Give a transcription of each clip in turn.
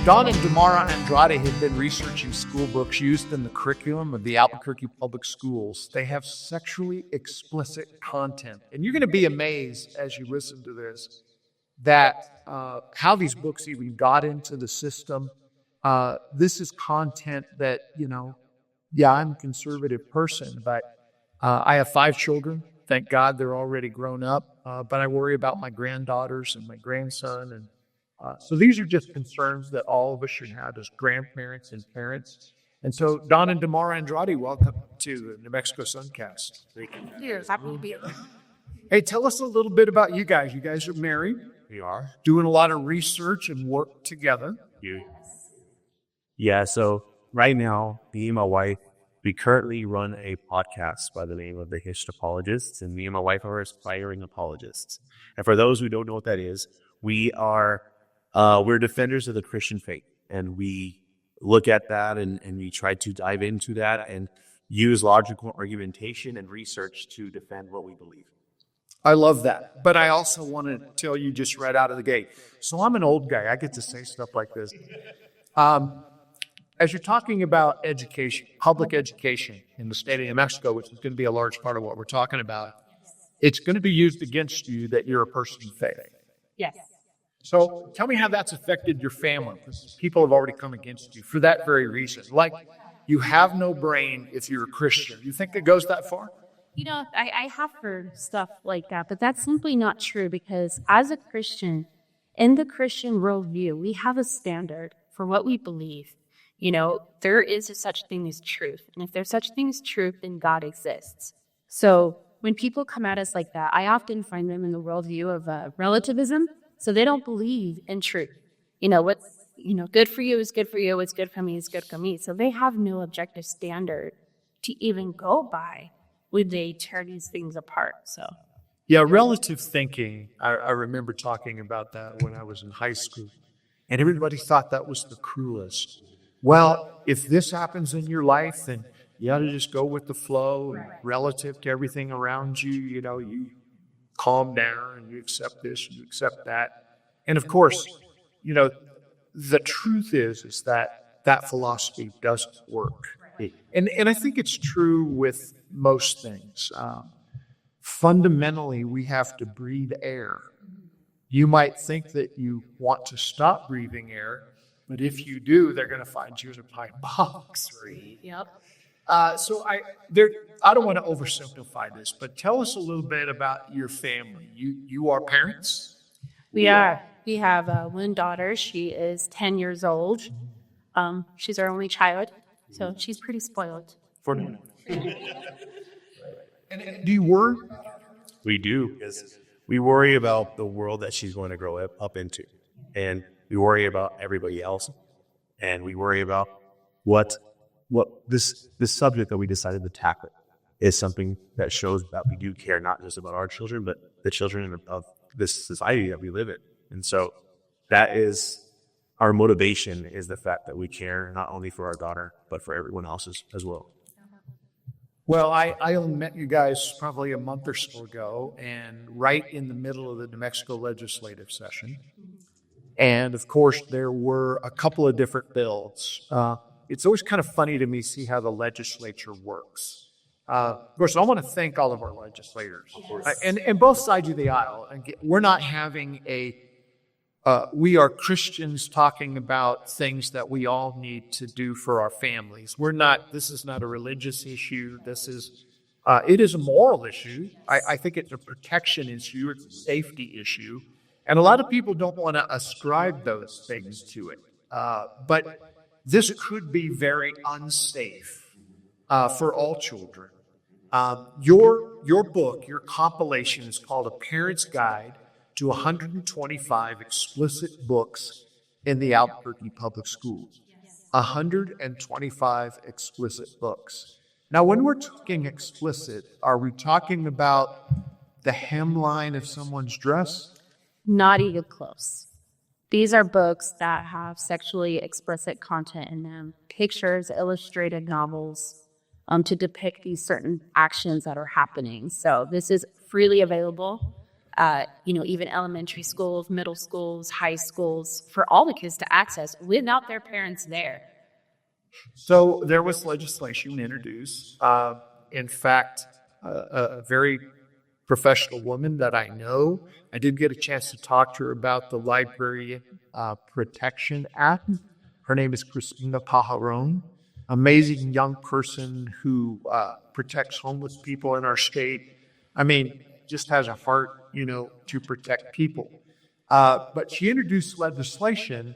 Don and Damara Andrade have been researching school books used in the curriculum of the Albuquerque Public Schools. They have sexually explicit content. And you're going to be amazed as you listen to this that how these books even got into the system. This is content that, I'm a conservative person, but I have 5 children. Thank God they're already grown up. But I worry about my granddaughters and my grandson. And so these are just concerns that all of us should have as grandparents and parents. And so Don and Damara Andrade, welcome to the Mexico Suncast. Thank you. Happy to be here. Hey, tell us a little bit about you guys. You guys are married. We are. Doing a lot of research and work together. Yeah, so right now, me and my wife, we currently run a podcast by the name of the Apologists, and me and my wife are aspiring apologists. And for those who don't know what that is, we're defenders of the Christian faith, and we look at that and we try to dive into that and use logical argumentation and research to defend what we believe. I love that. But I also want to tell you just right out of the gate. So I'm an old guy. I get to say stuff like this. As you're talking about education, public education in the state of New Mexico, which is going to be a large part of what we're talking about, it's going to be used against you that you're a person of faith. Yes. So tell me how that's affected your family, because people have already come against you for that very reason. Like, you have no brain if you're a Christian. You think it goes that far? I have heard stuff like that, but that's simply not true, because as a Christian, in the Christian worldview, we have a standard for what we believe. There is a such thing as truth. And if there's such thing as truth, then God exists. So when people come at us like that, I often find them in the worldview of relativism. So they don't believe in truth. What's good for you is good for you. What's good for me is good for me. So they have no objective standard to even go by when they tear these things apart. So. Yeah, relative thinking. I remember talking about that when I was in high school. And everybody thought that was the cruelest. Well, if this happens in your life, then you ought to just go with the flow. And relative to everything around you, you calm down and you accept this, you accept that. And of course, the truth is that philosophy doesn't work. And I think it's true with most things. Fundamentally, we have to breathe air. You might think that you want to stop breathing air, but if you do, they're going to find you in a pine box. Yep. So I don't want to oversimplify this, but tell us a little bit about your family. You are parents? We are. We have one daughter. She is 10 years old. She's our only child, so she's pretty spoiled. For now. And do you worry? We do, because we worry about the world that she's going to grow up into. And we worry about everybody else. And we worry about what this subject that we decided to tackle is something that shows that we do care not just about our children, but the children of this society that we live in. And so that is our motivation, is the fact that we care not only for our daughter, but for everyone else as well. Well, I only met you guys probably a month or so ago, and right in the middle of the New Mexico legislative session. And of course, there were a couple of different bills. It's always kind of funny to me see how the legislature works. Of course, I want to thank all of our legislators. And both sides of the aisle. We're not having we are Christians talking about things that we all need to do for our families. This is not a religious issue. It is a moral issue. I think it's a protection issue. It's a safety issue. And a lot of people don't want to ascribe those things to it. But this could be very unsafe for all children. Your book, your compilation is called A Parent's Guide to 125 Explicit Books in the Albuquerque Public Schools. 125 explicit books. Now, when we're talking explicit, are we talking about the hemline of someone's dress? Not even close. These are books that have sexually explicit content in them, pictures, illustrated novels, to depict these certain actions that are happening. So this is freely available. even elementary schools, middle schools, high schools, for all the kids to access without their parents there. So there was legislation introduced. In fact, a very professional woman that I know, I did get a chance to talk to her about the Library Protection Act. Her name is Christina Pajaron, amazing young person who protects homeless people in our state. I mean, just has a heart, to protect people. But she introduced legislation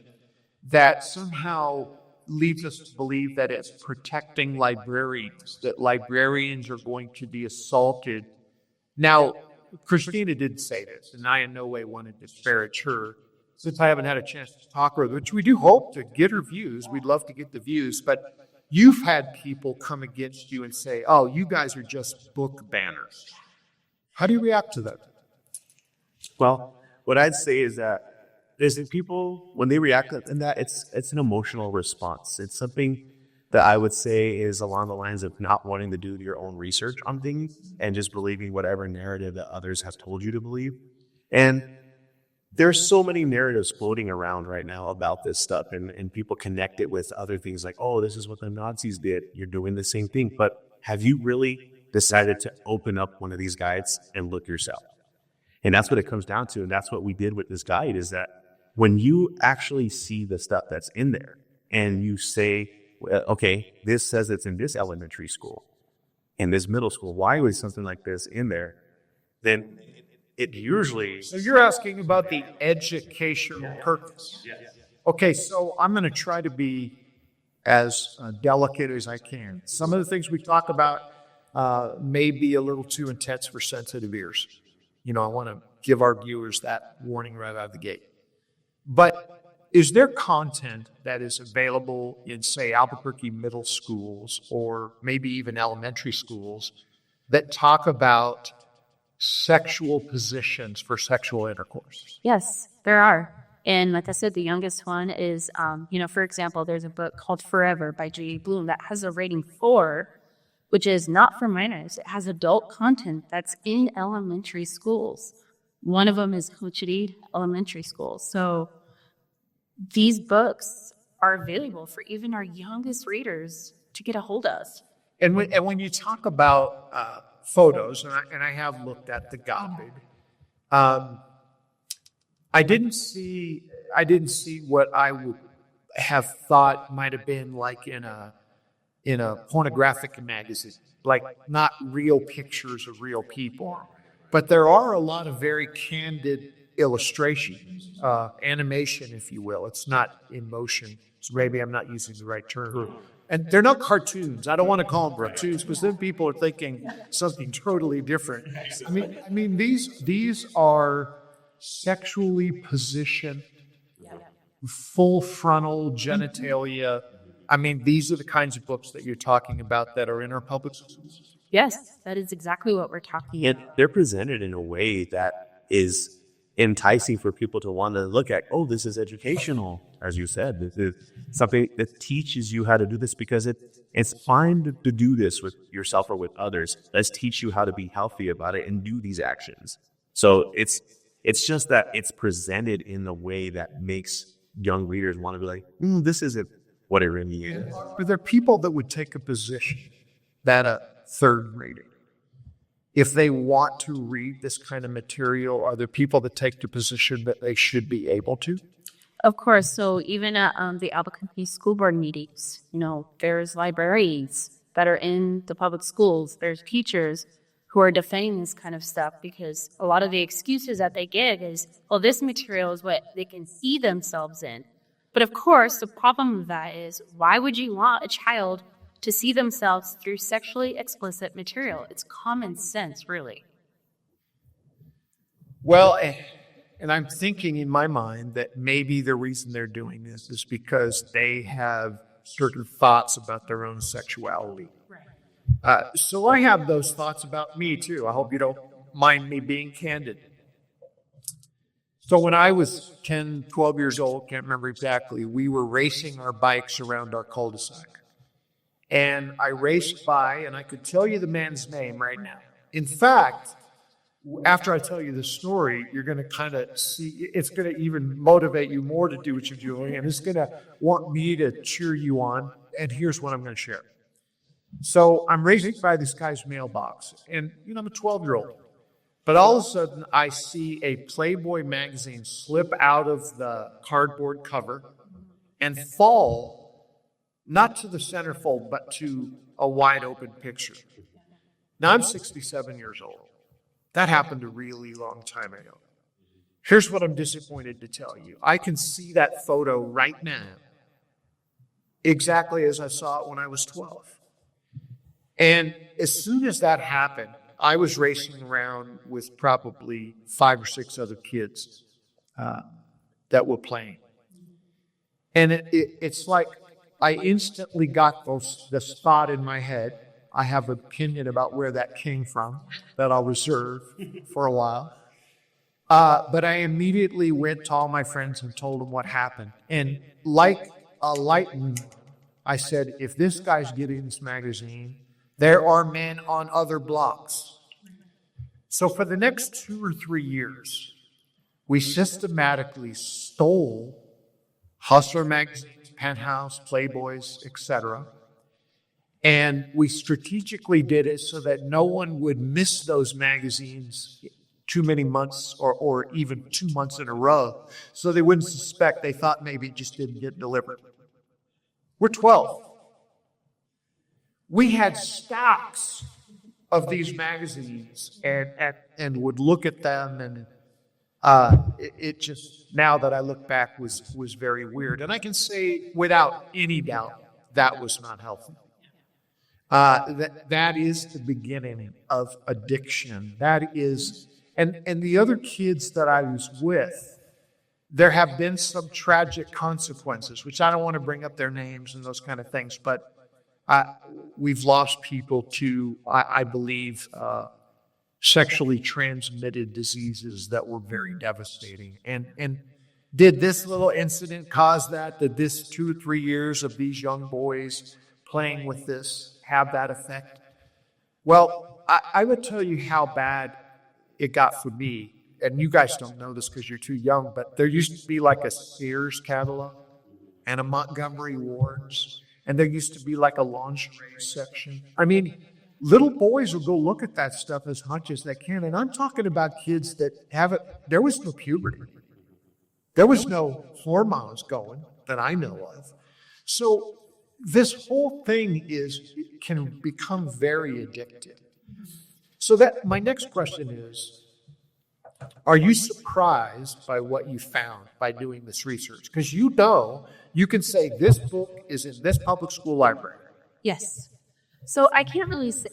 that somehow leads us to believe that it's protecting librarians, that librarians are going to be assaulted. Now, Christina didn't say this, and I in no way want to disparage her, since I haven't had a chance to talk to her, which we do hope to get her views. We'd love to get the views, but you've had people come against you and say, oh, you guys are just book banners. How do you react to that? Well, what I'd say is that there's people, when they react in that, it's an emotional response. It's something that I would say is along the lines of not wanting to do your own research on things and just believing whatever narrative that others have told you to believe. And there's so many narratives floating around right now about this stuff, and people connect it with other things like, oh, this is what the Nazis did. You're doing the same thing. But have you really decided to open up one of these guides and look yourself? And that's what it comes down to. And that's what we did with this guide, is that when you actually see the stuff that's in there and you say, okay, this says it's in this elementary school and this middle school, why was something like this in there? Then it usually... So you're asking about the educational purpose. Yes. Okay, so I'm going to try to be as delicate as I can. Some of the things we talk about may be a little too intense for sensitive ears. I want to give our viewers that warning right out of the gate. But is there content that is available in, say, Albuquerque middle schools or maybe even elementary schools that talk about sexual positions for sexual intercourse? Yes, there are. And like I said, the youngest one is, for example, there's a book called Forever by J.A. Bloom that has a rating 4, which is not for minors. It has adult content that's in elementary schools. One of them is Cochiti Elementary School. So these books are available for even our youngest readers to get a hold of. And when you talk about photos, and I have looked at the guide, I didn't see what I would have thought might have been like in a pornographic magazine, like not real pictures of real people. But there are a lot of very candid illustrations, animation, if you will. It's not in motion. So maybe I'm not using the right term. And they're not cartoons. I don't want to call them cartoons because then people are thinking something totally different. I mean these are sexually positioned, full frontal genitalia. I mean, these are the kinds of books that you're talking about that are in our public schools. Yes, that is exactly what we're talking And about. they're presented in a way that is enticing for people to want to look at, oh, this is educational, as you said. This is something that teaches you how to do this because it's fine to do this with yourself or with others. Let's teach you how to be healthy about it and do these actions. So it's just that it's presented in a way that makes young readers want to be like, this isn't what it really is. Are there people that would take a position that a third grader, if they want to read this kind of material, are there people that take the position that they should be able to? Of course. So even at the Albuquerque school board meetings, there's librarians that are in the public schools. There's teachers who are defending this kind of stuff because a lot of the excuses that they give is, well, this material is what they can see themselves in. But of course, the problem with that is, why would you want a child to see themselves through sexually explicit material? It's common sense, really. Well, and I'm thinking in my mind that maybe the reason they're doing this is because they have certain thoughts about their own sexuality. So I have those thoughts about me too. I hope you don't mind me being candid. So when I was 10, 12 years old, can't remember exactly, we were racing our bikes around our cul-de-sac. And I raced by, and I could tell you the man's name right now. In fact, after I tell you this story, you're going to kind of see, it's going to even motivate you more to do what you're doing, and it's going to want me to cheer you on. And here's what I'm going to share. So I'm raising by this guy's mailbox, and I'm a 12-year-old. But all of a sudden, I see a Playboy magazine slip out of the cardboard cover and fall, not to the centerfold, but to a wide open picture. Now, I'm 67 years old. That happened a really long time ago. Here's what I'm disappointed to tell you. I can see that photo right now, exactly as I saw it when I was 12. And as soon as that happened, I was racing around with probably 5 or 6 other kids that were playing. And it's like I instantly got the thought in my head. I have an opinion about where that came from that I'll reserve for a while. But I immediately went to all my friends and told them what happened. And like a lightning, I said, if this guy's getting this magazine, there are men on other blocks. So for the next 2 or 3 years, we systematically stole Hustler magazines, Penthouse, Playboys, etc. And we strategically did it so that no one would miss those magazines too many months or even 2 months in a row, so they wouldn't suspect. They thought maybe it just didn't get delivered. We're 12. We had stacks of these magazines and would look at them, and it just, now that I look back, was very weird. And I can say without any doubt that was not healthy. That is the beginning of addiction. That is, and the other kids that I was with, there have been some tragic consequences, which I don't want to bring up their names and those kind of things, but we've lost people to, I believe, sexually transmitted diseases that were very devastating. And did this little incident cause that? Did this 2 or 3 years of these young boys playing with this have that effect? Well, I would tell you how bad it got for me. And you guys don't know this because you're too young, but there used to be like a Sears catalog and a Montgomery Ward's. And there used to be like a lingerie section. I mean, little boys will go look at that stuff as much as they can. And I'm talking about kids that haven't, there was no puberty. There was no hormones going that I know of. So this whole thing can become very addictive. So that my next question is, are you surprised by what you found by doing this research? Because you can say this book is in this public school library. Yes. So I can't really say,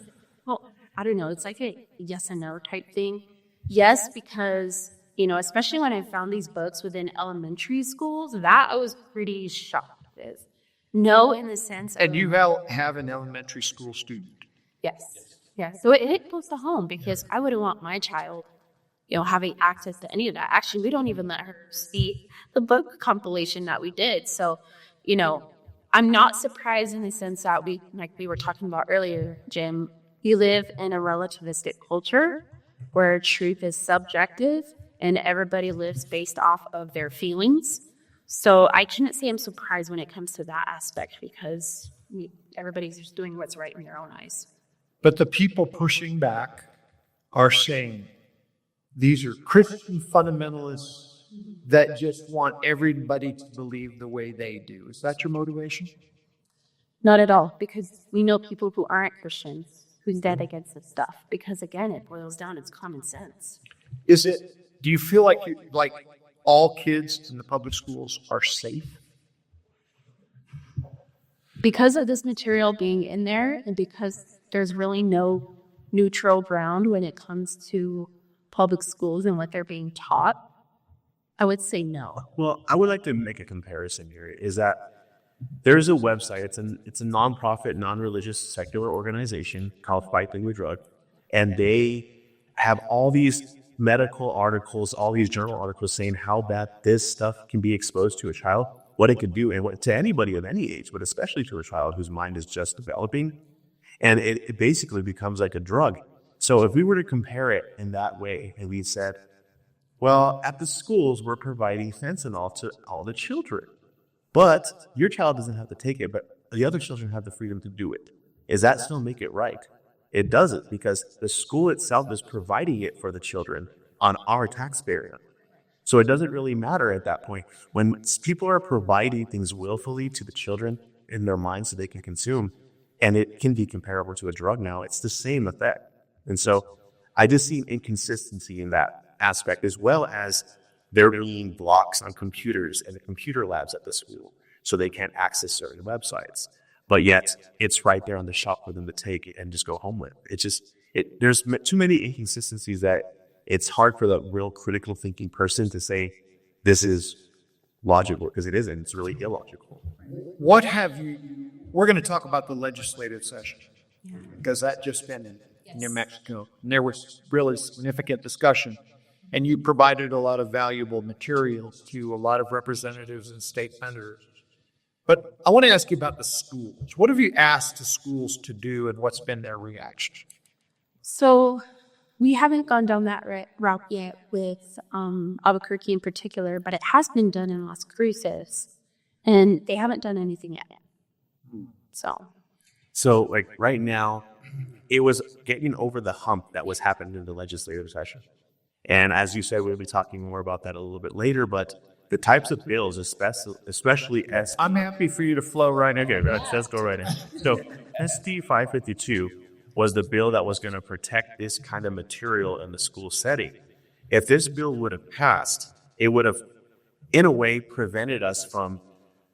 well, I don't know. It's like a yes and no type thing. Yes, because, especially when I found these books within elementary schools, that I was pretty shocked with. No, in the sense of... And you have an elementary school student. Yes. Yeah. So it hit close to home because I wouldn't want my child having access to any of that. Actually, we don't even let her see the book compilation that we did. So, I'm not surprised in the sense that we were talking about earlier, Jim, we live in a relativistic culture where truth is subjective and everybody lives based off of their feelings. So I couldn't say I'm surprised when it comes to that aspect because everybody's just doing what's right in their own eyes. But the people pushing back are saying, these are Christian fundamentalists that just want everybody to believe the way they do. Is that your motivation? Not at all, because we know people who aren't Christians who's dead against this stuff. Because again, it boils down to common sense. Do you feel like all kids in the public schools are safe? Because of this material being in there, and because there's really no neutral ground when it comes to public schools and what they're being taught, I would say no. Well, I would like to make a comparison here, is that there's a website, it's a nonprofit, non-religious, secular organization called Fight Language Drug, and they have all these medical articles, all these journal articles saying how bad this stuff can be exposed to a child, what it could do, and what to anybody of any age, but especially to a child whose mind is just developing, and it basically becomes like a drug. So if we were to compare it in that way, and we said, well, at the schools, we're providing fentanyl to all the children, but your child doesn't have to take it, but the other children have the freedom to do it. Does that still make it right? It doesn't, because the school itself is providing it for the children on our taxpayer. So it doesn't really matter at that point. When people are providing things willfully to the children in their minds so they can consume, and it can be comparable to a drug now, it's the same effect. And so I just see an inconsistency in that aspect, as well as there being blocks on computers and the computer labs at the school so they can't access certain websites. But yet it's right there on the shelf for them to take and just go home with. There's too many inconsistencies that it's hard for the real critical thinking person to say this is logical, because it isn't. It's really illogical. We're going to talk about the legislative session, because that just been in New Mexico. And there was really significant discussion. And you provided a lot of valuable materials to a lot of representatives and state senators. But I want to ask you about the schools. What have you asked the schools to do, and what's been their reaction? So we haven't gone down that route yet with Albuquerque in particular, but it has been done in Las Cruces, and they haven't done anything yet. So like right now, it was getting over the hump that was happening in the legislative session. And as you said, we'll be talking more about that a little bit later, but the types of bills, especially as... I'm happy for you to flow right in. Okay, let's go right in. So ST 552 was the bill that was going to protect this kind of material in the school setting. If this bill would have passed, it would have, in a way, prevented us from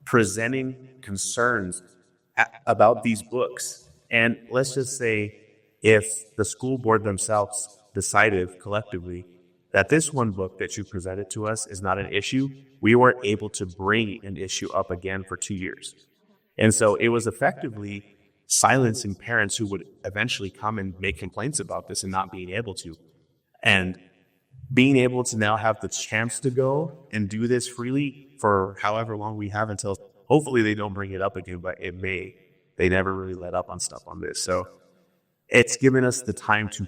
presenting concerns about these books. And let's just say if the school board themselves decided collectively that this one book that you presented to us is not an issue, we weren't able to bring an issue up again for 2 years. And so it was effectively silencing parents who would eventually come and make complaints about this and not being able to. And being able to now have the chance to go and do this freely for however long we have until hopefully they don't bring it up again, but it may. They never really let up on stuff on this. So it's given us the time to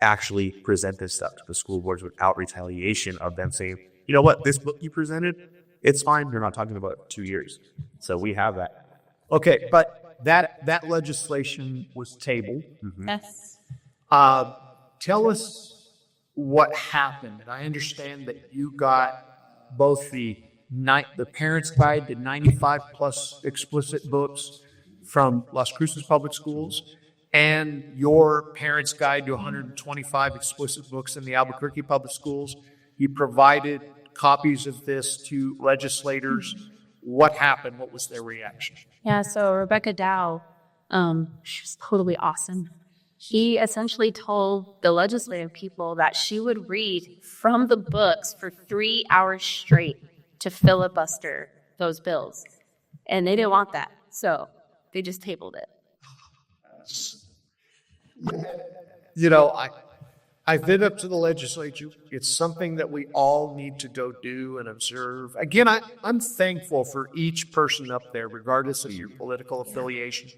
actually present this stuff to the school boards without retaliation of them saying, you know what, this book you presented, it's fine. You're not talking about 2 years. So we have that. Okay, but that legislation was tabled. Mm-hmm. Yes. Tell us what happened. And I understand that you got both the Parents Guide to 95 plus explicit books from Las Cruces Public Schools and your Parents Guide to 125 explicit books in the Albuquerque Public Schools. You provided copies of this to legislators. What happened? What was their reaction? Yeah, so Rebecca Dow, she was totally awesome. She essentially told the legislative people that she would read from the books for 3 hours straight to filibuster those bills. And they didn't want that, so they just tabled it. You know, I've been up to the legislature. It's something that we all need to go do and observe. Again, I'm thankful for each person up there, regardless of your political affiliation.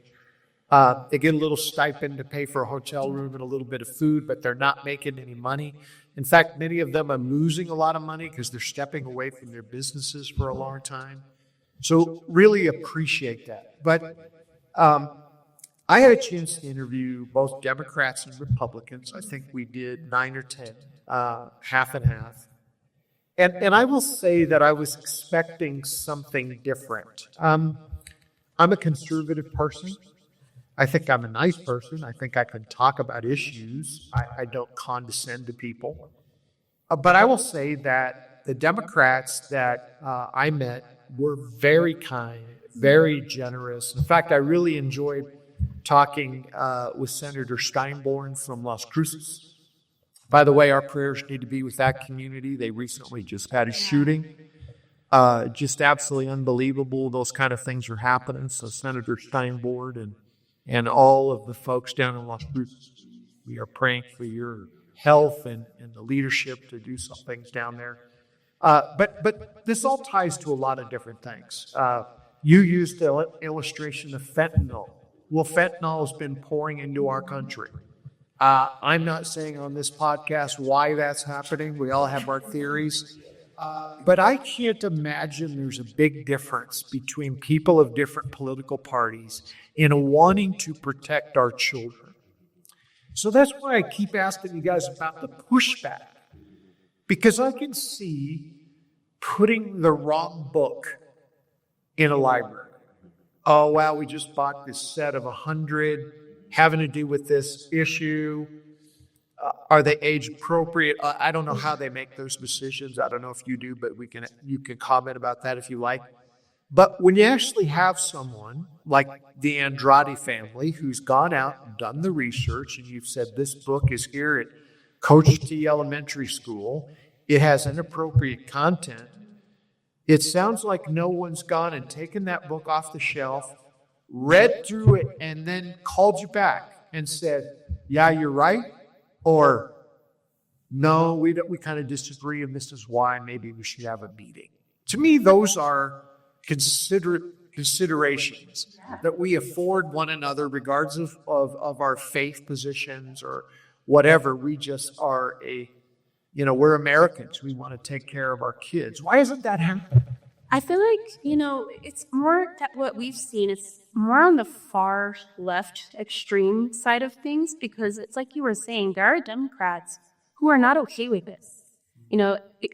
They get a little stipend to pay for a hotel room and a little bit of food, but they're not making any money. In fact, many of them are losing a lot of money because they're stepping away from their businesses for a long time. So really appreciate that. But I had a chance to interview both Democrats and Republicans. I think we did 9 or 10, half and half. And I will say that I was expecting something different. I'm a conservative person. I think I'm a nice person. I think I can talk about issues. I don't condescend to people. But I will say that the Democrats that I met were very kind, very generous. In fact, I really enjoyed talking with Senator Steinborn from Las Cruces. By the way, our prayers need to be with that community. They recently just had a shooting. Just absolutely unbelievable. Those kind of things are happening. So Senator Steinborn and all of the folks down in Las Cruces, we are praying for your health and the leadership to do some things down there. But this all ties to a lot of different things. You used the illustration of fentanyl. Well, fentanyl has been pouring into our country. I'm not saying on this podcast why that's happening. We all have our theories. But I can't imagine there's a big difference between people of different political parties in wanting to protect our children. So that's why I keep asking you guys about the pushback. Because I can see putting the wrong book in a library. Oh, wow, we just bought this set of 100 having to do with this issue. Are they age appropriate? I don't know how they make those decisions. I don't know if you do, but you can comment about that if you like. But when you actually have someone like the Andrade family who's gone out and done the research, and you've said this book is here at Coach T Elementary School, it has inappropriate content. It sounds like no one's gone and taken that book off the shelf, read through it, and then called you back and said, yeah, you're right. Or, no, we kind of disagree, and this is why maybe we should have a meeting. To me, those are considerations that we afford one another, regardless of our faith positions or whatever. We just are we're Americans. We want to take care of our kids. Why isn't that happening? I feel like, it's more that what we've seen is more on the far left extreme side of things, because it's like you were saying, there are Democrats who are not okay with this.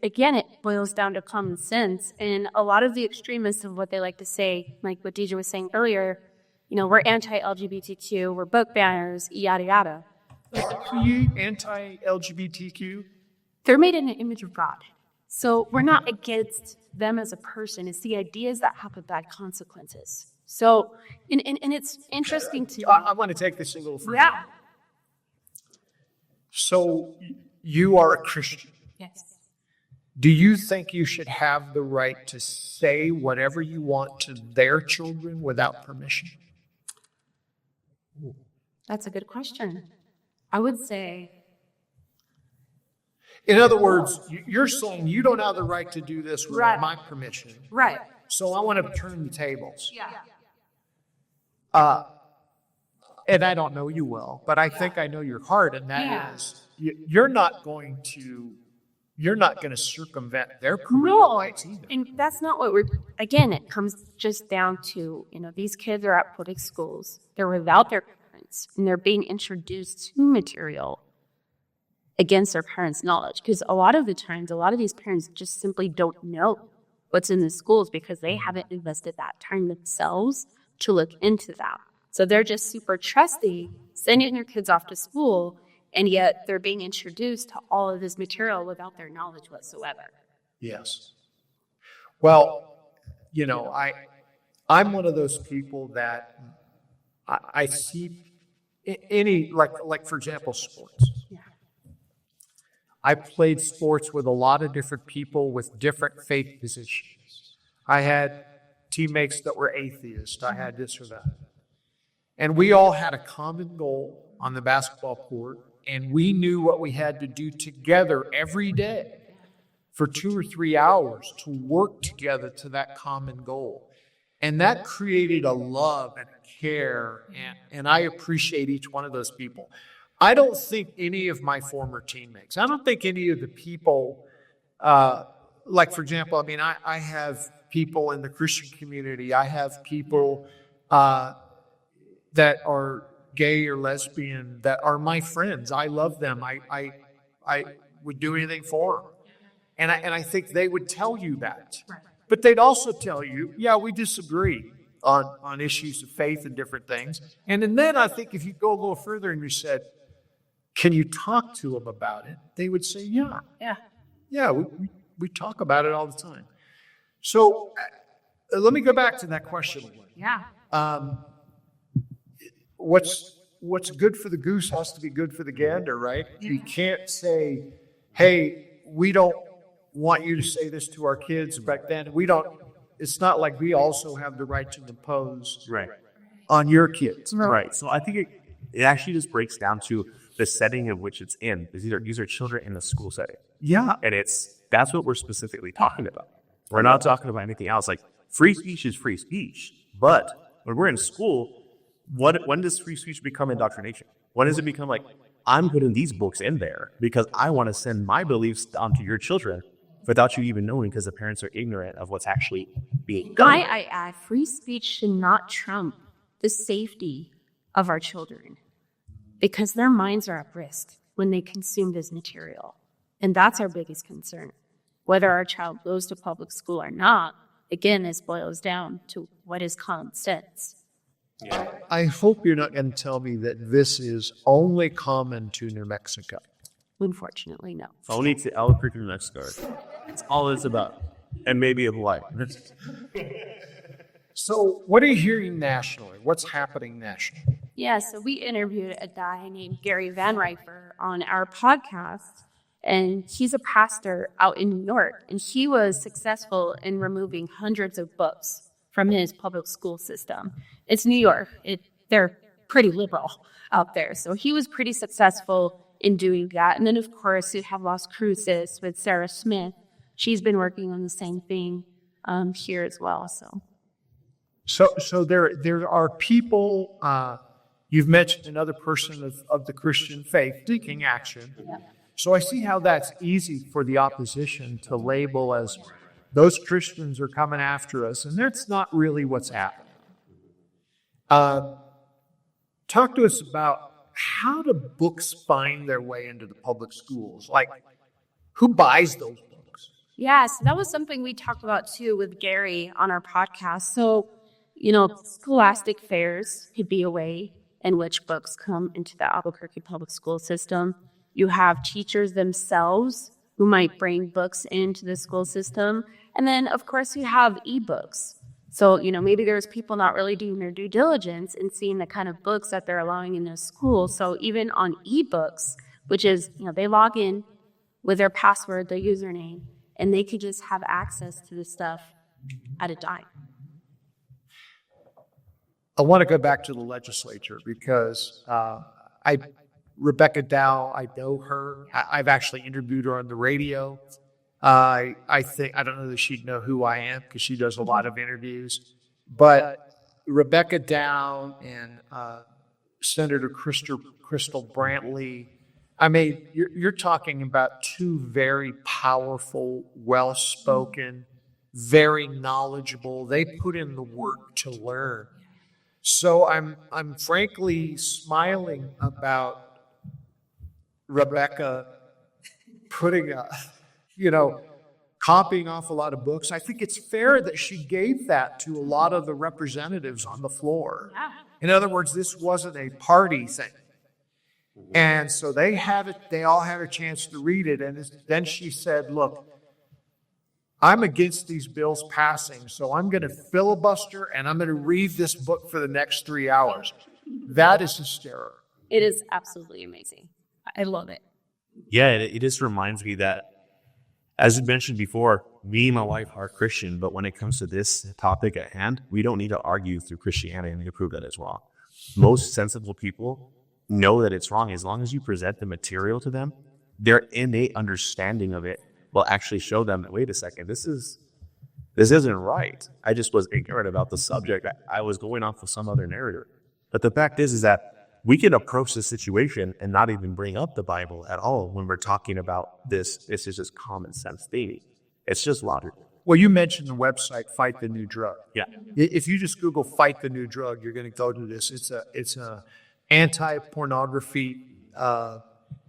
Again, it boils down to common sense. And a lot of the extremists of what they like to say, like what DJ was saying earlier, we're anti-LGBTQ, we're book banners, yada, yada. Are you anti-LGBTQ? They're made in an image of God. So we're not against them as a person. It's the ideas that have bad consequences. So, and it's interesting to... I want to take this a little further. Yeah. So you are a Christian. Yes. Do you think you should have the right to say whatever you want to their children without permission? That's a good question. I would say... In other words, you're saying you don't have the right to do this without my permission. Right. So I want to turn the tables. Yeah. And I don't know you well, but I think I know your heart, and that is you're not going to circumvent their parental rights either. And that's not what again, it comes just down to, these kids are at public schools. They're without their parents, and they're being introduced to material against their parents' knowledge. Because a lot of the times, a lot of these parents just simply don't know what's in the schools because they haven't invested that time themselves to look into that. So they're just super trusty, sending their kids off to school, and yet they're being introduced to all of this material without their knowledge whatsoever. Yes. Well, I'm one of those people that I see any, like for example, sports. Yeah. I played sports with a lot of different people with different faith positions. I had teammates that were atheists. I had this or that. And we all had a common goal on the basketball court, and we knew what we had to do together every day for 2 or 3 hours to work together to that common goal. And that created a love and a care, and I appreciate each one of those people. I don't think any of my former teammates, I don't think any of the people, like for example, I have people in the Christian community. I have people that are gay or lesbian that are my friends. I love them. I would do anything for them. And I think they would tell you that. But they'd also tell you, yeah, we disagree on issues of faith and different things. And then I think if you go a little further and you said, can you talk to them about it? They would say, yeah. Yeah, we talk about it all the time. So let me go back to that question. Yeah. What's good for the goose has to be good for the gander, right? Yeah. You can't say, hey, we don't want you to say this to our kids back then. It's not like we also have the right to impose on your kids. Right. So I think it actually just breaks down to the setting in which it's in. These are children in a school setting. Yeah. And that's what we're specifically talking about. We're not talking about anything else. Like, free speech is free speech. But when we're in school, when does free speech become indoctrination? When does it become like, I'm putting these books in there because I want to send my beliefs onto your children without you even knowing, because the parents are ignorant of what's actually being done. I add, free speech should not trump the safety of our children because their minds are at risk when they consume this material. And that's our biggest concern. Whether our child goes to public school or not, again, this boils down to what is common sense. I hope you're not going to tell me that this is only common to New Mexico. Unfortunately, no. Only to Albuquerque, New Mexico. That's all it's about. And maybe Hawaii. So what are you hearing nationally? What's happening nationally? Yeah, so we interviewed a guy named Gary Van Riper on our podcast, and he's a pastor out in New York, and he was successful in removing hundreds of books from his public school system. It's New York. They're pretty liberal out there, so he was pretty successful in doing that. And then, of course, you have Las Cruces with Sarah Smith. She's been working on the same thing here as well. So there are people. You've mentioned another person of the Christian faith taking action. Yeah. So I see how that's easy for the opposition to label as those Christians are coming after us, and that's not really what's happening. Talk to us about how do books find their way into the public schools? Like, who buys those books? Yeah, so that was something we talked about too with Gary on our podcast. So, scholastic fairs could be a way in which books come into the Albuquerque Public School system. You have teachers themselves who might bring books into the school system. And then, of course, you have ebooks. So, maybe there's people not really doing their due diligence and seeing the kind of books that they're allowing in the school. So even on ebooks, which is, they log in with their password, their username, and they could just have access to this stuff at a dime. I want to go back to the legislature because Rebecca Dow, I know her. I've actually interviewed her on the radio. I don't know that she'd know who I am because she does a lot of interviews. But Rebecca Dow and Senator Crystal Brantley, you're talking about two very powerful, well-spoken, very knowledgeable. They put in the work to learn. So I'm frankly smiling about Rebecca putting copying off a lot of books. I think it's fair that she gave that to a lot of the representatives on the floor. Yeah. In other words, this wasn't a party thing. And so they all had a chance to read it. And then she said, look, I'm against these bills passing, so I'm going to filibuster and I'm going to read this book for the next 3 hours. That is hysterical. It is absolutely amazing. I love it. Yeah, it just reminds me that, as you mentioned before, me and my wife are Christian, but when it comes to this topic at hand, we don't need to argue through Christianity to prove that it's wrong. Most sensible people know that it's wrong. As long as you present the material to them, their innate understanding of it will actually show them that, wait a second, this isn't right. I just was ignorant about the subject. I was going off of some other narrative. But the fact is that we can approach this situation and not even bring up the Bible at all when we're talking about this. This is just common sense thing. It's just logic. Well, you mentioned the website Fight the New Drug. Yeah. If you just Google Fight the New Drug, you're going to go to this. It's a anti-pornography.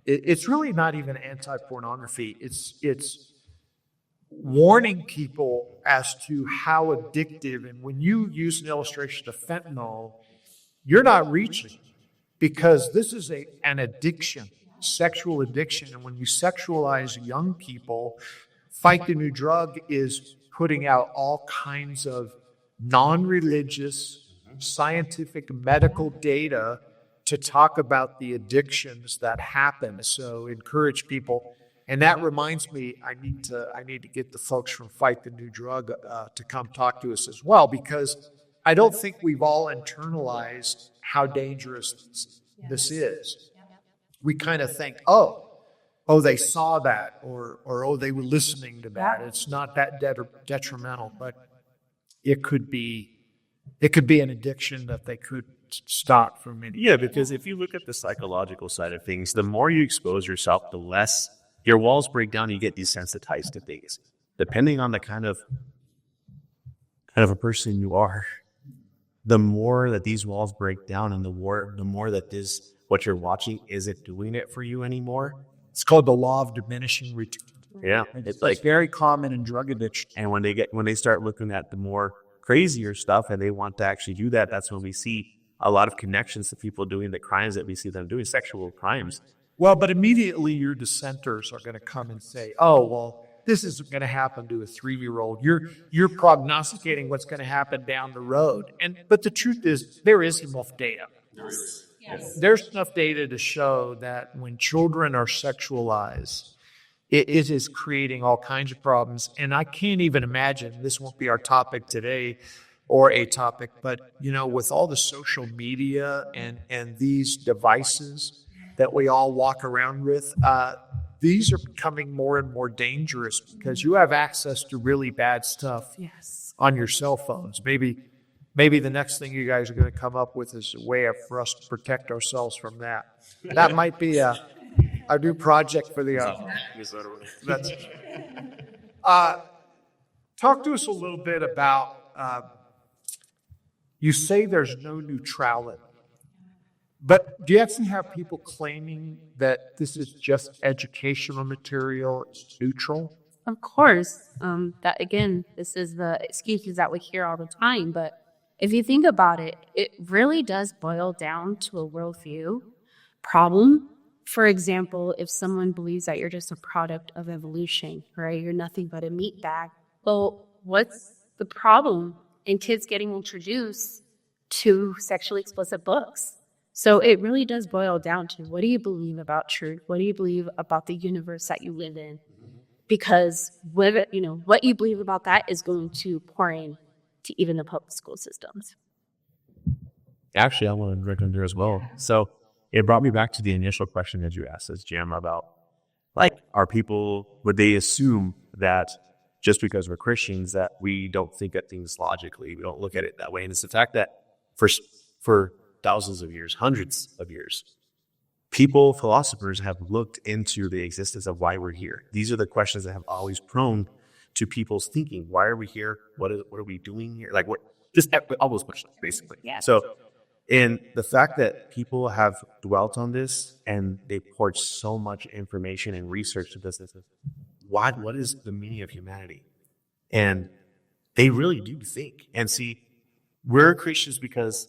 It's really not even anti-pornography. It's warning people as to how addictive. And when you use an illustration of fentanyl, you're not reaching, because this is an addiction, sexual addiction. And when you sexualize young people, Fight the New Drug is putting out all kinds of non-religious, scientific, medical data to talk about the addictions that happen. So encourage people. And that reminds me, I need to get the folks from Fight the New Drug to come talk to us as well, because I don't think we've all internalized how dangerous this is. We kind of think, oh, they saw that, or oh, they were listening to that. It's not that detrimental, but it could be it could be an addiction that they could stop from any. Yeah, because if you look at the psychological side of things, the more you expose yourself, the less your walls break down. You get desensitized to things, depending on the kind of a person you are. The more that these walls break down, and the more that this what you're watching isn't doing it for you anymore. It's called the law of diminishing return. Yeah, It's like very common in drug addiction. and when they start looking at the more crazier stuff and they want to actually do that, that's when we see a lot of connections to people doing the crimes that we see them doing, sexual crimes. Well, but immediately your dissenters are going to come and say, "Oh, well, this isn't going to happen to a 3-year-old. You're prognosticating what's going to happen down the road." But the truth is, there is enough data. Yes. There's enough data to show that when children are sexualized, it is creating all kinds of problems. And I can't even imagine, this won't be our topic today or a topic, but, with all the social media and these devices that we all walk around with, these are becoming more and more dangerous because you have access to really bad stuff Yes. on your cell phones. Maybe the next thing you guys are going to come up with is a way for us to protect ourselves from that. That might be a new project for the. That's. Talk to us a little bit about. You say there's no neutrality, but do you actually have people claiming that this is just educational material? It's neutral. Of course. That again, this is the excuses that we hear all the time. But if you think about it, it really does boil down to a worldview problem. For example, if someone believes that you're just a product of evolution, right? You're nothing but a meat bag. Well, what's the problem in kids getting introduced to sexually explicit books? So it really does boil down to, what do you believe about truth? What do you believe about the universe that you live in? Because what you believe about that is going to pour in to even the public school systems. Actually, I want to recommend there as well. So it brought me back to the initial question that you asked us, Jim, about would they assume that just because we're Christians that we don't think at things logically, we don't look at it that way? And it's the fact that for thousands of years, hundreds of years, philosophers have looked into the existence of why we're here. These are the questions that have always prone to people's thinking. Why are we here? What are we doing here? All those questions, basically. Yeah. So, and the fact that people have dwelt on this and they poured so much information and research to this, what is the meaning of humanity? And they really do think. And see, we're Christians because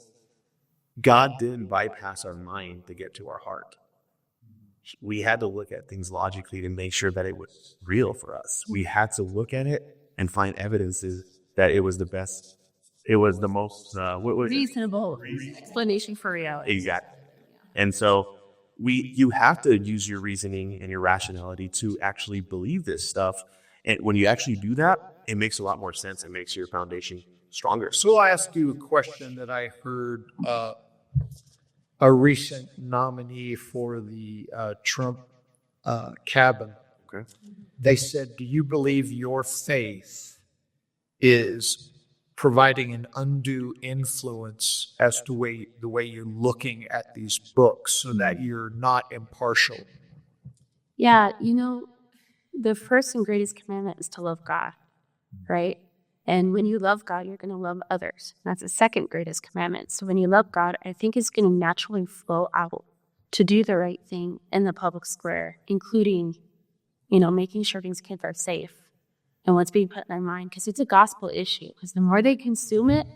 God didn't bypass our mind to get to our heart. We had to look at things logically to make sure that it was real for us. We had to look at it and find evidences that it was the best. It was the most Reasonable explanation for reality. Exactly. And so you have to use your reasoning and your rationality to actually believe this stuff. And when you actually do that, it makes a lot more sense. It makes your foundation stronger. So I'll ask you a question that I heard a recent nominee for the Trump cabin. Okay. They said, "Do you believe your faith is providing an undue influence as to the way you're looking at these books so that you're not impartial?" Yeah, the first and greatest commandment is to love God, right? And when you love God, you're going to love others. That's the second greatest commandment. So when you love God, I think it's going to naturally flow out to do the right thing in the public square, including, making sure these kids are safe and what's being put in their mind, because it's a gospel issue. Because the more they consume it,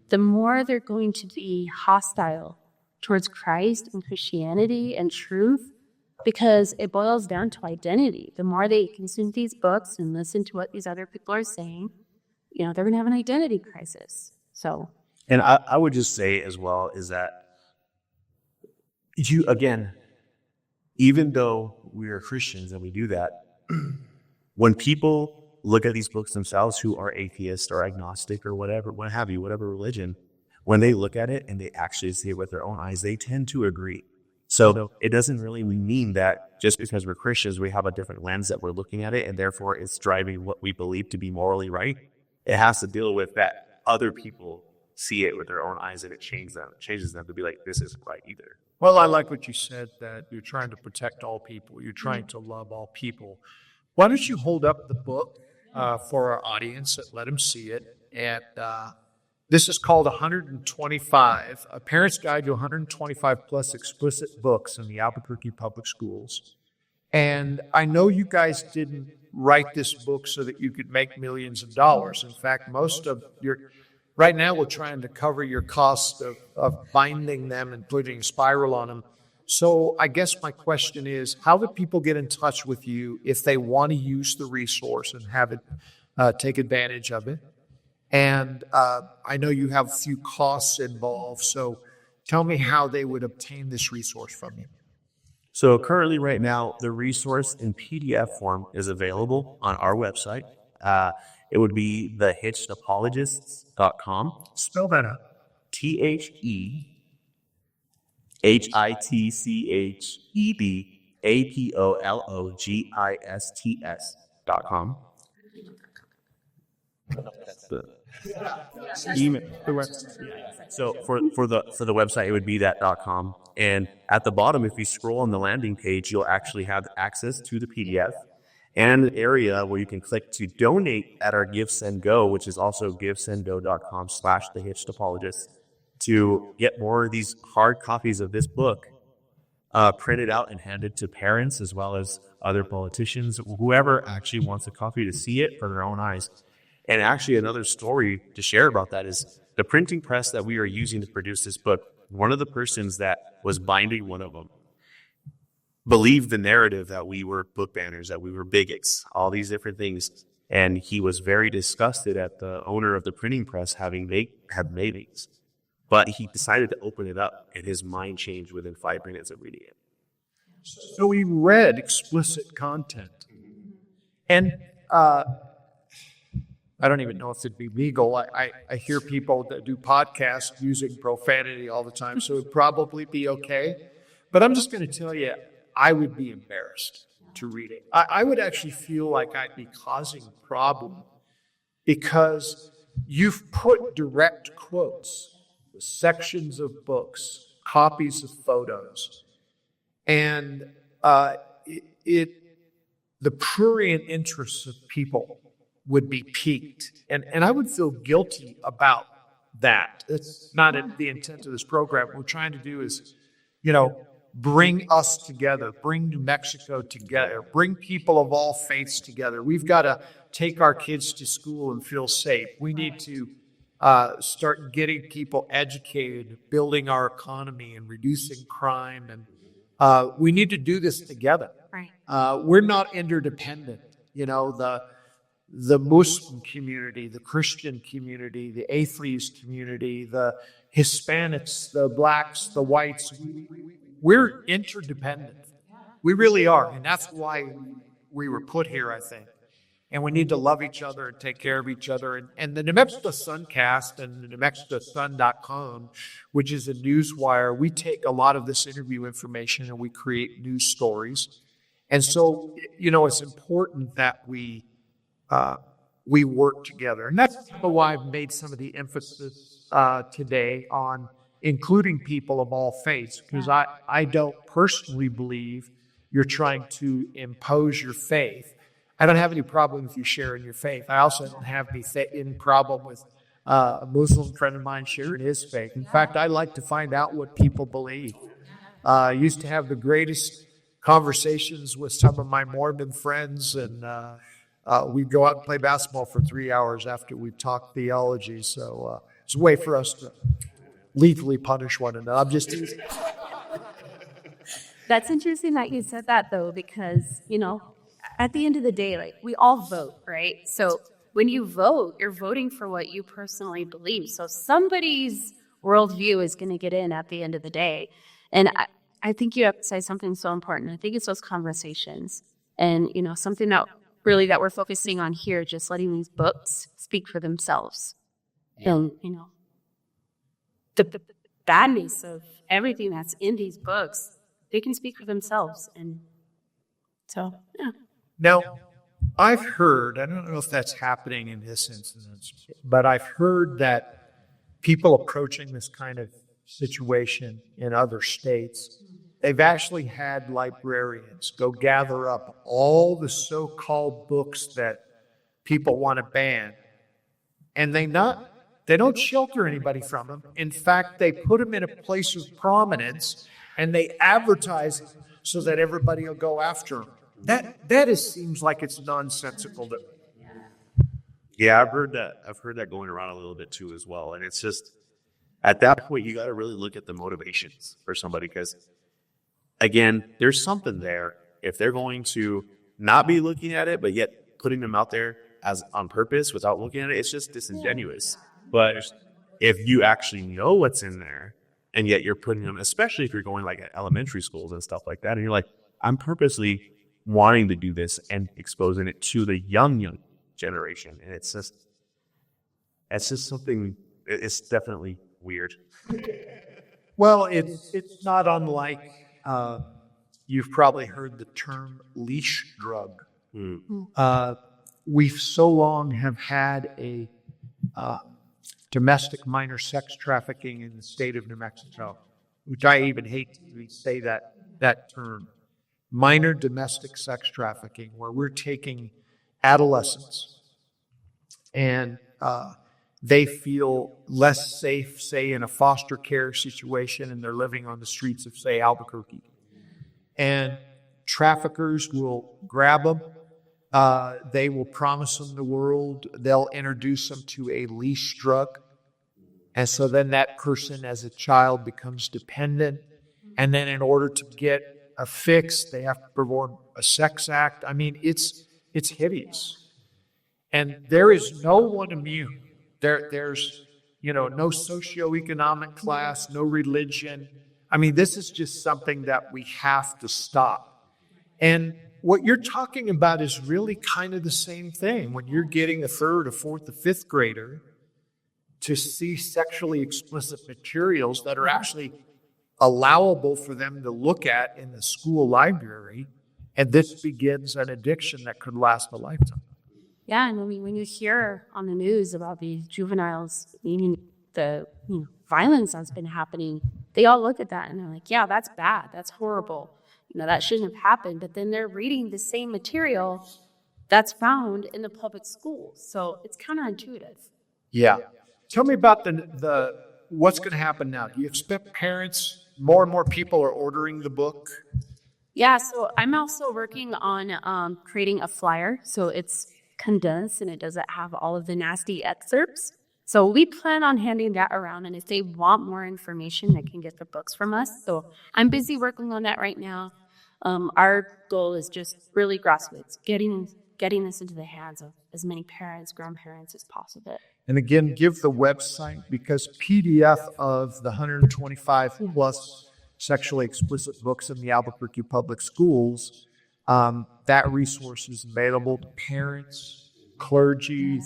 the more they're going to be hostile towards Christ and Christianity and truth, because it boils down to identity. The more they consume these books and listen to what these other people are saying, they're going to have an identity crisis. So, and I would just say as well is that even though we are Christians and we do that, when people look at these books themselves who are atheist or agnostic or whatever religion, when they look at it and they actually see it with their own eyes, they tend to agree. So it doesn't really mean that just because we're Christians, we have a different lens that we're looking at it, and therefore it's driving what we believe to be morally right. It has to deal with that other people see it with their own eyes, and it changes them to be like, this isn't right either. Well, I like what you said, that you're trying to protect all people. You're trying to love all people. Why don't you hold up the book for our audience and let them see it? And this is called 125, A Parent's Guide to 125 Plus Explicit Books in the Albuquerque Public Schools. And I know you guys didn't write this book so that you could make millions of dollars. In fact, most of right now we're trying to cover your cost of binding them and putting a spiral on them. So I guess my question is, how do people get in touch with you if they want to use the resource and have it take advantage of it? And I know you have a few costs involved, so tell me how they would obtain this resource from you. So currently right now, the resource in PDF form is available on our website. It would be thehitchedapologists.com. Spell that out. THEHITCHEDAPOLOGISTS.com. That's the email. The website. So for the website, it would be that.com. And at the bottom, if you scroll on the landing page, you'll actually have access to the PDF and an area where you can click to donate at our Give Send Go, which is also givesendgo.com/thehitchedapologists, to get more of these hard copies of this book printed out and handed to parents as well as other politicians, whoever actually wants a copy to see it for their own eyes. And actually, another story to share about that is the printing press that we are using to produce this book. One of the persons that was binding one of them believed the narrative that we were book banners, that we were bigots, all these different things. And he was very disgusted at the owner of the printing press had made these. But he decided to open it up, and his mind changed within 5 minutes of reading it. So we read explicit content. And I don't even know if it'd be legal. I hear people that do podcasts using profanity all the time, so it'd probably be okay. But I'm just going to tell you, I would be embarrassed to read it. I would actually feel like I'd be causing a problem because you've put direct quotes, sections of books, copies of photos, and the prurient interests of people would be piqued. And I would feel guilty about that. That's not the intent of this program. What we're trying to do is, bring us together, bring New Mexico together, bring people of all faiths together. We've got to take our kids to school and feel safe. We need to start getting people educated, building our economy and reducing crime. And we need to do this together. Right. We're not interdependent. The Muslim community, the Christian community, the atheist community, the Hispanics, the blacks, the whites, we're interdependent. We really are. And that's why we were put here, I think. And we need to love each other and take care of each other. And the New Mexico Suncast and the NewMexicoSun.com, which is a news wire, we take a lot of this interview information and we create news stories. And so, it's important that we work together. And that's why I've made some of the emphasis today on including people of all faiths, because I don't personally believe you're trying to impose your faith. I don't have any problem with you sharing your faith. I also don't have any problem with a Muslim friend of mine sharing his faith. In fact, I like to find out what people believe. I used to have the greatest conversations with some of my Mormon friends, and we'd go out and play basketball for 3 hours after we talked theology. So it's a way for us to lethally punish one another. I'm just teasing. That's interesting that you said that, though, because, at the end of the day, we all vote, right? So when you vote, you're voting for what you personally believe. So somebody's worldview is going to get in at the end of the day. And I think you have to say something so important. I think it's those conversations and, something that we're focusing on here, just letting these books speak for themselves. And, the badness of everything that's in these books, they can speak for themselves. And so, yeah. Now, I've heard, I don't know if that's happening in this instance, but I've heard that people approaching this kind of situation in other states, they've actually had librarians go gather up all the so-called books that people want to ban, and they don't shelter anybody from them. In fact, they put them in a place of prominence, and they advertise so that everybody will go after them. That seems like it's nonsensical to me. Yeah, I've heard that going around a little bit too as well. And it's just, at that point, you got to really look at the motivations for somebody, because, again, there's something there. If they're going to not be looking at it, but yet putting them out there as on purpose without looking at it, it's just disingenuous. But if you actually know what's in there, and yet you're putting them, especially if you're going like at elementary schools and stuff like that, and you're like, I'm purposely wanting to do this and exposing it to the young generation, and it's just something. It's definitely weird. Well, it's not unlike you've probably heard the term leash drug. We've so long have had a domestic minor sex trafficking in the state of New Mexico, which I even hate to say that term. Minor domestic sex trafficking, where we're taking adolescents and they feel less safe, say, in a foster care situation, and they're living on the streets of, say, Albuquerque. And traffickers will grab them. They will promise them the world. They'll introduce them to a leash drug. And so then that person as a child becomes dependent. And then in order to get a fix, they have to perform a sex act. I mean, it's hideous. And there is no one immune. There's no socioeconomic class, no religion. I mean, this is just something that we have to stop. And what you're talking about is really kind of the same thing. When you're getting a third, a fourth, a fifth grader to see sexually explicit materials that are actually allowable for them to look at in the school library, and this begins an addiction that could last a lifetime. Yeah, and I mean, when you hear on the news about these juveniles, the violence that's been happening, they all look at that and they're like, yeah, that's bad. That's horrible. That shouldn't have happened. But then they're reading the same material that's found in the public schools. So it's counterintuitive. Yeah. Tell me about the what's going to happen now. Do you expect parents, more and more people are ordering the book? Yeah, so I'm also working on creating a flyer. So it's condensed and it doesn't have all of the nasty excerpts. So we plan on handing that around, and if they want more information, they can get the books from us. So I'm busy working on that right now. Our goal is just really grassroots, getting this into the hands of as many parents, grandparents as possible. And again, give the website, because PDF of the 125 plus sexually explicit books in the Albuquerque Public Schools, that resource is available to parents, clergy,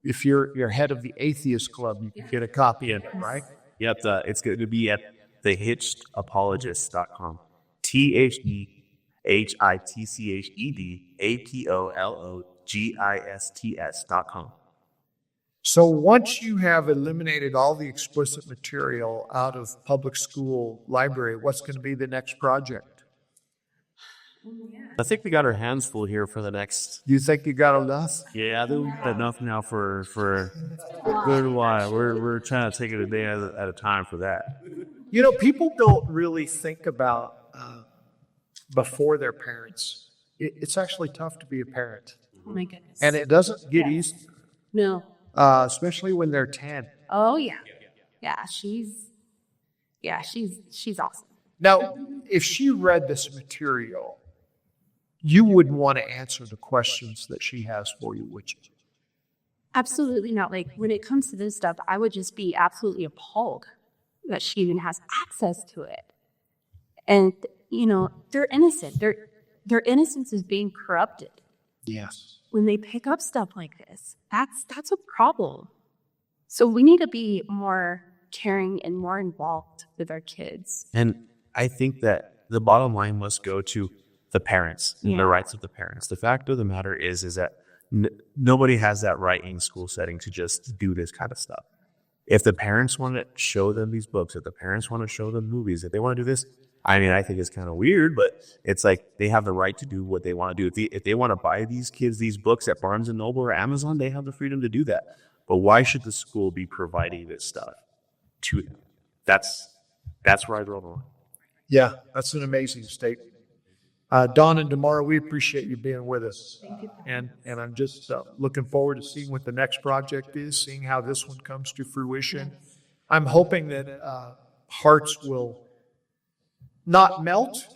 if you're head of the Atheist Club, you can get a copy of it, right? Yep, it's going to be at thehitchedapologists.com. thehitchedapologists.com. So once you have eliminated all the explicit material out of public school library, what's going to be the next project? I think we got our hands full here for the next. Do you think you got enough? Yeah, I think we've got enough now for a good while. We're trying to take it a day at a time for that. People don't really think about before they're parents. It's actually tough to be a parent. Oh my goodness. And it doesn't get easy. No. Especially when they're 10. Oh yeah. Yeah, she's awesome. Now, if she read this material, you wouldn't want to answer the questions that she has for you, would you? Absolutely not. Like, when it comes to this stuff, I would just be absolutely appalled that she even has access to it. And, they're innocent. Their innocence is being corrupted. Yes. When they pick up stuff like this, that's a problem. So we need to be more caring and more involved with our kids. And I think that the bottom line must go to the parents and the rights of the parents. The fact of the matter is that nobody has that right in school setting to just do this kind of stuff. If the parents want to show them these books, if the parents want to show them movies, if they want to do this, I mean, I think it's kind of weird, but it's like they have the right to do what they want to do. If they want to buy these kids these books at Barnes & Noble or Amazon, they have the freedom to do that. But why should the school be providing this stuff to them? That's where I draw the line. Yeah, that's an amazing statement. Don and Damara, we appreciate you being with us. Thank you. And I'm just looking forward to seeing what the next project is, seeing how this one comes to fruition. I'm hoping that hearts will not melt,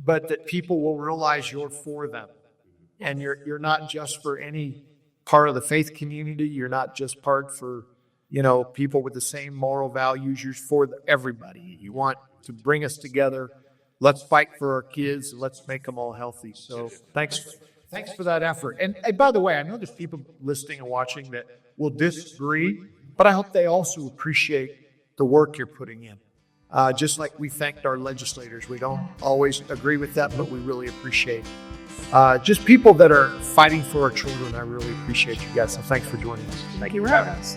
but that people will realize you're for them. And you're not just for any part of the faith community. You're not just part for, people with the same moral values. You're for everybody. You want to bring us together. Let's fight for our kids. Let's make them all healthy. So thanks for that effort. And by the way, I know there's people listening and watching that will disagree, but I hope they also appreciate the work you're putting in. Just like we thanked our legislators. We don't always agree with that, but we really appreciate just people that are fighting for our children. I really appreciate you guys. So thanks for joining us. Thank you for having us.